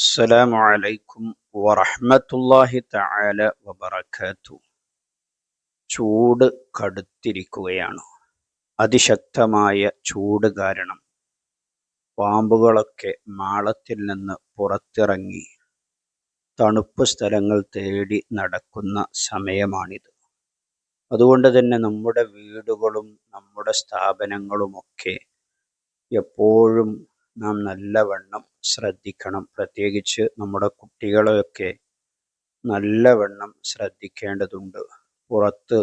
അസ്സലാമു അലൈക്കും വറഹ്മത്തുള്ളാഹി തആല വബറകാതുഹു. ചൂട് കടുത്തിരിക്കുകയാണ്. അതിശക്തമായ ചൂട് കാരണം പാമ്പുകളൊക്കെ മാളത്തിൽ നിന്ന് പുറത്തിറങ്ങി തണുപ്പ് സ്ഥലങ്ങൾ തേടി നടക്കുന്ന സമയമാണിത്. അതുകൊണ്ട് തന്നെ നമ്മുടെ വീടുകളും നമ്മുടെ സ്ഥാപനങ്ങളുമൊക്കെ എപ്പോഴും നാം നല്ലവണ്ണം ശ്രദ്ധിക്കണം. പ്രത്യേകിച്ച് നമ്മുടെ കുട്ടികളെയൊക്കെ നല്ലവണ്ണം ശ്രദ്ധിക്കേണ്ടതുണ്ട്. പുറത്ത്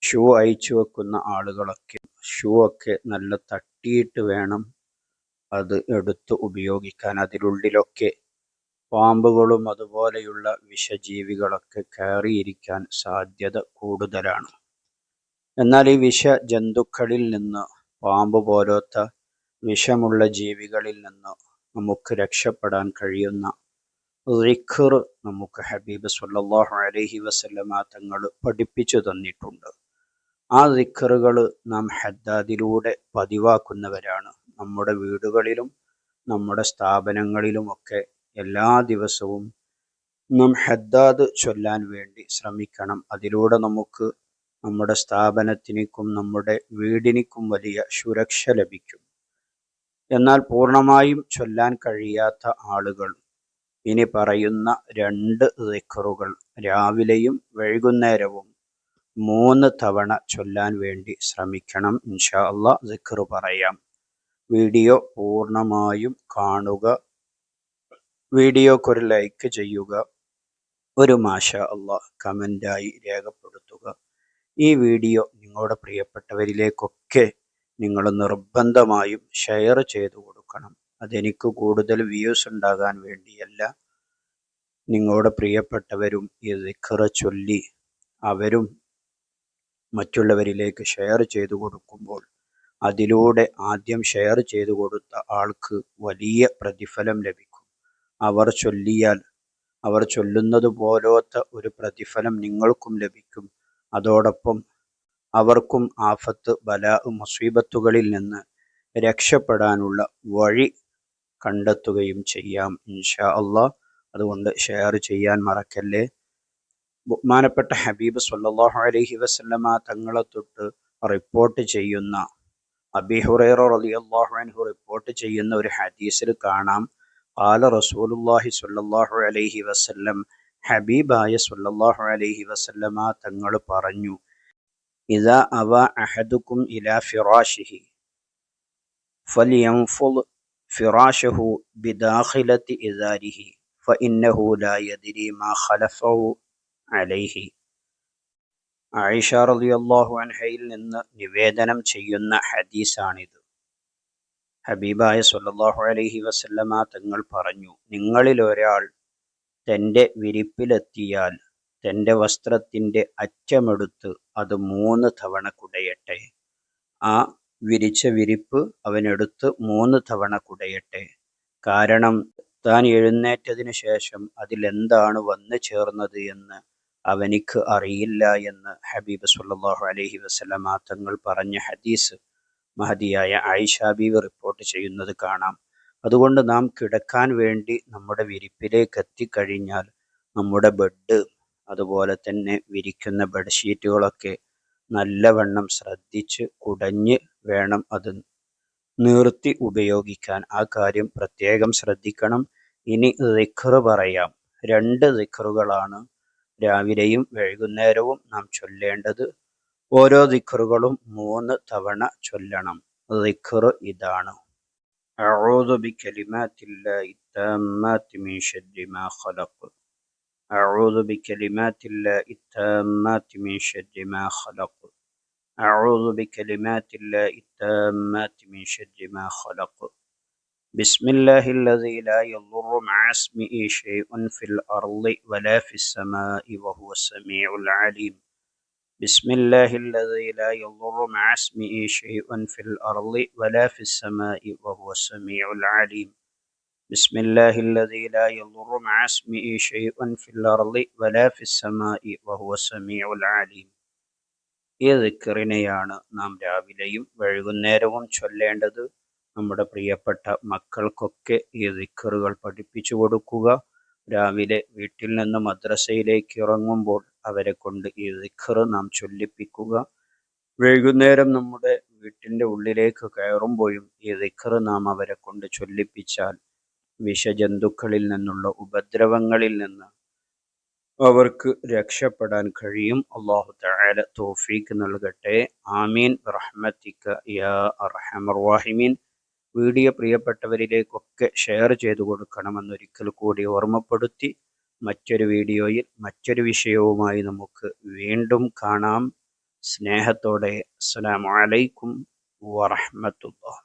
ഷൂ അഴിച്ചു വെക്കുന്ന ആളുകളൊക്കെ ഷൂ ഒക്കെ നല്ല തട്ടിയിട്ട് വേണം അത് എടുത്ത് ഉപയോഗിക്കാൻ. അതിനുള്ളിലൊക്കെ പാമ്പുകളും അതുപോലെയുള്ള വിഷജീവികളൊക്കെ കയറിയിരിക്കാൻ സാധ്യത കൂടുതലാണ്. എന്നാൽ ഈ വിഷജന്തുക്കളിൽ നിന്ന്, പാമ്പ് പോലത്തെ വിഷമുള്ള ജീവികളിൽ നിന്ന് നമുക്ക് രക്ഷപ്പെടാൻ കഴിയുന്ന ദിക്ർ നമുക്ക് ഹബീബ് സ്വല്ലല്ലാഹു അലൈഹി വസല്ലമ തങ്ങൾ പഠിപ്പിച്ചു തന്നിട്ടുണ്ട്. ആ ദിക്റുകൾ നാം ഹദ്ദാദിലൂടെ പതിവാക്കുന്നവരാണ്. നമ്മുടെ വീടുകളിലും നമ്മുടെ സ്ഥാപനങ്ങളിലുമൊക്കെ എല്ലാ ദിവസവും നാം ഹദ്ദാദ് ചൊല്ലാൻ വേണ്ടി ശ്രമിക്കണം. അതിലൂടെ നമുക്ക് നമ്മുടെ സ്ഥാപനത്തിനും നമ്മുടെ വീടിനും വലിയ സുരക്ഷ ലഭിക്കും. എന്നാൽ പൂർണ്ണമായും ചൊല്ലാൻ കഴിയാത്ത ആളുകൾ ഇനി പറയുന്ന 2 ദിക്റുകൾ രാവിലെയും വൈകുന്നേരവും 3 തവണ ചൊല്ലാൻ വേണ്ടി ശ്രമിക്കണം. ഇൻഷാ അല്ലാഹ് ദിക്ർ പറയാം. വീഡിയോ പൂർണ്ണമായും കാണുക. വീഡിയോക്കൊരു ലൈക്ക് ചെയ്യുക. ഒരു മാഷാ അല്ലാഹ് കമൻ്റായി രേഖപ്പെടുത്തുക. ഈ വീഡിയോ നിങ്ങളുടെ പ്രിയപ്പെട്ടവരിലേക്കൊക്കെ നിങ്ങൾ നിർബന്ധമായും ഷെയർ ചെയ്തു കൊടുക്കണം. അതെനിക്ക് കൂടുതൽ വ്യൂസ് ഉണ്ടാകാൻ വേണ്ടിയല്ല. നിങ്ങളുടെ പ്രിയപ്പെട്ടവരും ഈ ദിക്ർ ചൊല്ലി അവരും മറ്റുള്ളവരിലേക്ക് ഷെയർ ചെയ്തു കൊടുക്കുമ്പോൾ അതിലൂടെ ആദ്യം ഷെയർ ചെയ്തു കൊടുത്ത ആൾക്ക് വലിയ പ്രതിഫലം ലഭിക്കും. അവർ ചൊല്ലുന്നത് പോലത്തെ ഒരു പ്രതിഫലം നിങ്ങൾക്കും ലഭിക്കും. അതോടൊപ്പം അവർക്കും ആഫത്ത്, ബലാ, മുസീബത്തുകളിൽ നിന്ന് രക്ഷപ്പെടാനുള്ള വഴി കണ്ടെത്തുകയും ചെയ്യാം ഇൻഷാ അല്ലാഹ്. അതുകൊണ്ട് ഷെയർ ചെയ്യാൻ മറക്കല്ലേ. ബഹുമാനപ്പെട്ട ഹബീബ് സ്വല്ലല്ലാഹു അലൈഹി വസല്ലമ തങ്ങളെ തൊട്ട് റിപ്പോർട്ട് ചെയ്യുന്ന അബീ ഹുറൈറ റളിയല്ലാഹു അൻഹു റിപ്പോർട്ട് ചെയ്യുന്ന ഒരു ഹദീസിൽ കാണാം, ഖാല റസൂലുള്ളാഹി സ്വല്ലല്ലാഹു അലൈഹി വസല്ലം, ഹബീബായ സ്വല്ലല്ലാഹു അലൈഹി വസല്ലമ തങ്ങൾ പറഞ്ഞു, ഇദാ അവ അഹദുക്കും ഇലാ ഫിറാശിഹി ഫലിയൻഫുദ് ഫിറാശഹു ബിദാഖിലത്തി ഇസാരിഹി ഫഇന്നഹു ലാ യദ്രി മാ ഖലഫഹു അലൈഹി. ആയിഷ റളിയല്ലാഹു അൻഹയിൽ നിന്ന് നിവേദനം ചെയ്യുന്ന ഹദീസാണിത്. ഹബീബായ സ്വല്ലല്ലാഹു അലൈഹി വസല്ലമ തങ്ങൾ പറഞ്ഞു, നിങ്ങളിൽ ഒരാൾ തൻ്റെ വിരിപ്പിലെത്തിയാൽ തൻ്റെ വസ്ത്രത്തിൻ്റെ അറ്റമെടുത്ത് അത് 3 തവണ കുടയട്ടെ. ആ വിരിച്ച വിരിപ്പ് അവനെടുത്ത് 3 തവണ കുടയട്ടെ. കാരണം താൻ എഴുന്നേറ്റതിന് ശേഷം അതിലെന്താണ് വന്നു ചേർന്നത് എന്ന് അവനിക്ക് അറിയില്ല എന്ന് ഹബീബ് സ്വല്ലല്ലാഹു അലൈഹി വസല്ലമ തങ്ങൾ പറഞ്ഞ ഹദീസ് മഹദിയായ ആയിഷ ബീവി റിപ്പോർട്ട് ചെയ്യുന്നത് കാണാം. അതുകൊണ്ട് നാം കിടക്കാൻ വേണ്ടി നമ്മുടെ വിരിപ്പിലേക്ക് എത്തിക്കഴിഞ്ഞാൽ നമ്മുടെ ബെഡ്, അതുപോലെ തന്നെ വിരിക്കുന്ന ബെഡ്ഷീറ്റുകളൊക്കെ നല്ലവണ്ണം ശ്രദ്ധിച്ച് കുടഞ്ഞ് വേണം അത് നിർത്തി ഉപയോഗിക്കാൻ. ആ കാര്യം പ്രത്യേകം ശ്രദ്ധിക്കണം. ഇനി ദിക്ർ പറയാം. 2 ദിക്റുകളാണ് രാവിലെയും വൈകുന്നേരവും നാം ചൊല്ലേണ്ടത്. ഓരോ ദിക്റുകളും 3 തവണ ചൊല്ലണം. ദിക്ർ ഇതാണ്: അഊദു ബികലിമാത്തില്ലാഹി തമ്മാത്തി മിൻ ശർരി മാ ഖലഖ്. അഊദു ബികലിമാത്തില്ലാഹി തമ്മാത്തി മിൻ ശർരി മാ ഖലഖ്. അഊദു ബികലിമാത്തില്ലാഹി തമ്മാത്തി മിൻ ശർരി മാ ഖലഖ്. ബിസ്മില്ലാഹില്ലദീ ലാ യദുറു മഅ ഇസ്മിഹി ശൈഉൻ ഫിൽ അർളി വലാ ഫിസ് സമാഇ വഹുവ സമീഉൽ അലീം. ബിസ്മില്ലാഹില്ലദീ ലാ യദുറു മഅ ഇസ്മിഹി ശൈഉൻ ഫിൽ അർളി വലാ ഫിസ് സമാഇ വഹുവ സമീഉൽ അലീം. ബിസ്മില്ലാഹില്ലദീ ലാ യദുറു മഅ ഇസ്മിഹി ശൈഉൻ ഫിൽ അർളി വലാ ഫിസ് സമാഇ വഹുവ സമീഉൽ അലീം. ഈ ദിക്റിനെയാണ് നാം രാവിലെയും വൈകുന്നേരവും ചൊല്ലേണ്ടത്. നമ്മുടെ പ്രിയപ്പെട്ട മക്കൾക്കൊക്കെ ഈ ദിക്റുകൾ പഠിപ്പിച്ചു കൊടുക്കുക. രാവിലെ വീട്ടിൽ നിന്ന് മദ്രസയിലേക്ക് ഇറങ്ങുമ്പോൾ അവരെ കൊണ്ട് ഈ ദിക്റ് നാം ചൊല്ലിപ്പിക്കുക. വൈകുന്നേരം നമ്മുടെ വീട്ടിൻ്റെ ഉള്ളിലേക്ക് കയറുമ്പോഴും ഈ ദിക്റ് നാം അവരെ കൊണ്ട് ചൊല്ലിപ്പിച്ചാൽ വിഷജന്തുക്കളിൽ നിന്നുള്ള ഉപദ്രവങ്ങളിൽ നിന്ന് അവർക്ക് രക്ഷപ്പെടാൻ കഴിയും. അല്ലാഹു തആല തൗഫീഖ് നൽകട്ടെ. ആമീൻ റഹ്മതിക യാ അർഹമർ റഹീമീൻ. വീഡിയോ പ്രിയപ്പെട്ടവരിലേക്കൊക്കെ ഷെയർ ചെയ്തു കൊടുക്കണമെന്നൊരിക്കൽ കൂടി ഓർമ്മപ്പെടുത്തി, മറ്റൊരു വീഡിയോയിൽ മറ്റൊരു വിഷയവുമായി നമുക്ക് വീണ്ടും കാണാം. സ്നേഹത്തോടെ അസ്സലാമു അലൈക്കും വറഹ്മത്തുള്ളാഹി.